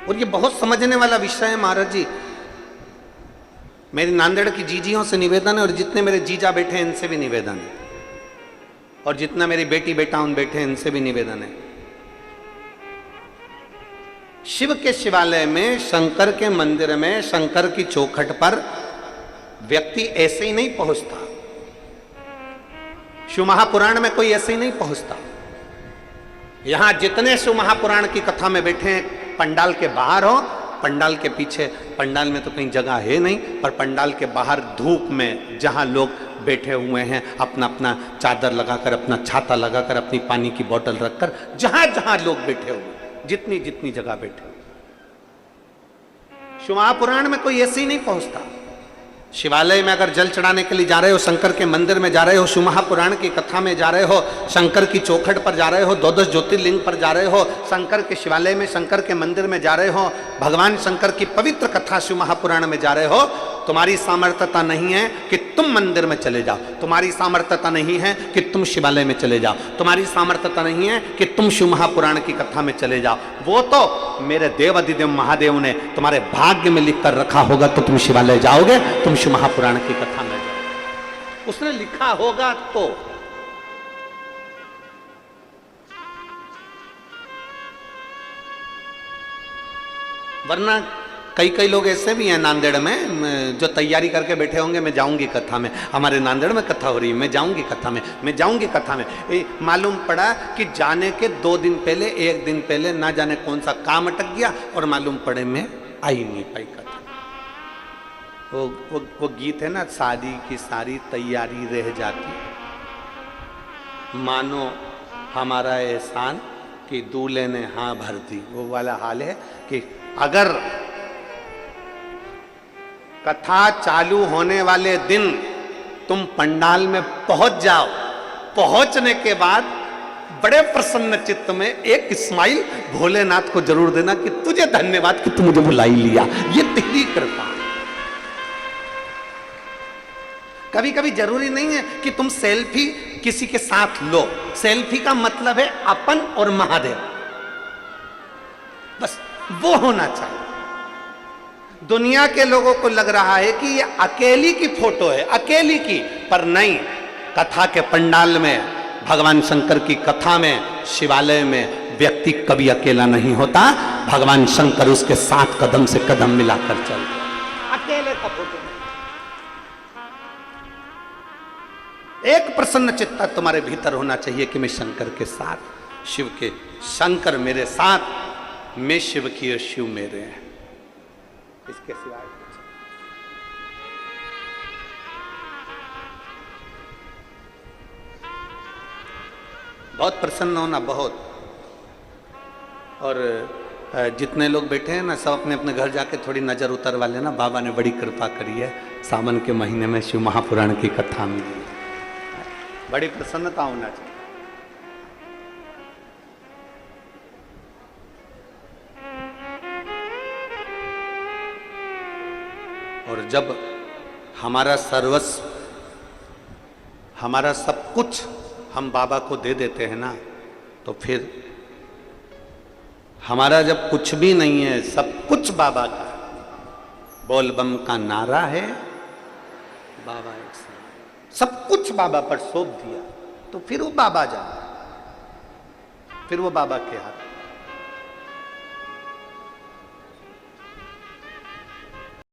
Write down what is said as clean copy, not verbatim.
और ये बहुत समझने वाला विषय है महाराज जी। मेरी नांदेड़ की जीजियों से निवेदन है, और जितने मेरे जीजा बैठे हैं इनसे भी निवेदन है, और जितना मेरी बेटी बेटा उन बैठे हैं इनसे भी निवेदन है। शिव के शिवालय में, शंकर के मंदिर में, शंकर की चौखट पर व्यक्ति ऐसे ही नहीं पहुंचता। शिव महापुराण में कोई ऐसे ही नहीं पहुंचता। यहां जितने शिव महापुराण की कथा में बैठे हैं, पंडाल के बाहर हो, पंडाल के पीछे, पंडाल में तो कहीं जगह है नहीं, पर पंडाल के बाहर धूप में जहां लोग बैठे हुए हैं, अपना अपना चादर लगाकर, अपना छाता लगाकर, अपनी पानी की बोतल रखकर, जहां जहां लोग बैठे हुए, जितनी जितनी जगह बैठे, शिव महापुराण में कोई ऐसे ही नहीं पहुंचता। शिवालय में अगर जल चढ़ाने के लिए जा रहे हो, शंकर के मंदिर में जा रहे हो, शिव महापुराण की कथा में जा रहे हो, शंकर की चौखट पर जा रहे हो, द्वादश ज्योतिर्लिंग पर जा रहे हो, शंकर के शिवालय में, शंकर के मंदिर में जा रहे हो, भगवान शंकर की पवित्र कथा शिव महापुराण में जा रहे हो, तुम्हारी सामर्थ्यता नहीं है कि तुम मंदिर में चले जाओ, तुम्हारी सामर्थ्यता नहीं है कि तुम शिवालय में चले जाओ, तुम्हारी सामर्थ्यता नहीं है कि तुम शिव महापुराण की कथा में चले जाओ। वो तो मेरे देव अधिदेव महादेव ने तुम्हारे भाग्य में लिख कर रखा होगा, तो तुम शिवालय जाओगे, तुम शिव महापुराण की कथा में जाओगे, उसने लिखा होगा तो। वरना कई कई लोग ऐसे भी हैं नांदेड़ में जो तैयारी करके बैठे होंगे, मैं जाऊंगी कथा में, हमारे नांदेड़ में कथा हो रही है, मैं जाऊंगी कथा में, मैं जाऊंगी कथा में। मालूम पड़ा कि जाने के 2 दिन पहले, 1 दिन पहले, ना जाने कौन सा काम अटक गया, और मालूम पड़े मैं आ ही नहीं पाई कथा। वो गीत है ना, शादी की सारी तैयारी रह जाती, मानो हमारा एहसान कि दूल्हे ने हाँ भर दी, वो वाला हाल है कि अगर कथा चालू होने वाले दिन तुम पंडाल में पहुंच जाओ, पहुंचने के बाद बड़े प्रसन्न चित्त में एक स्माइल भोलेनाथ को जरूर देना कि तुझे धन्यवाद कि तू मुझे बुला ही लिया, ये तेरी कृपा। कभी कभी जरूरी नहीं है कि तुम सेल्फी किसी के साथ लो, सेल्फी का मतलब है अपन और महादेव, बस वो होना चाहिए। दुनिया के लोगों को लग रहा है कि ये अकेली की फोटो है, अकेली की, पर नहीं, कथा के पंडाल में, भगवान शंकर की कथा में, शिवालय में व्यक्ति कभी अकेला नहीं होता, भगवान शंकर उसके साथ कदम से कदम मिलाकर चलते, अकेले का फोटो नहीं। एक प्रसन्न चित्ता तुम्हारे भीतर होना चाहिए कि मैं शंकर के साथ, शिव के, शंकर मेरे साथ, मैं शिव की और शिव मेरे हैं, इसके सिवाय बहुत प्रसन्न होना, बहुत। और जितने लोग बैठे हैं ना, सब अपने अपने घर जाके थोड़ी नजर उतरवा लेना, बाबा ने बड़ी कृपा करी है, सावन के महीने में शिव महापुराण की कथा मिली, बड़ी प्रसन्नता होना चाहिए। और जब हमारा सर्वस्व, हमारा सब कुछ हम बाबा को दे देते हैं ना, तो फिर हमारा जब कुछ भी नहीं है, सब कुछ बाबा का, बोल बम का नारा है, बाबा एक साथ, सब कुछ बाबा पर सौंप दिया, तो फिर वो बाबा जाना, फिर वो बाबा के हाथ।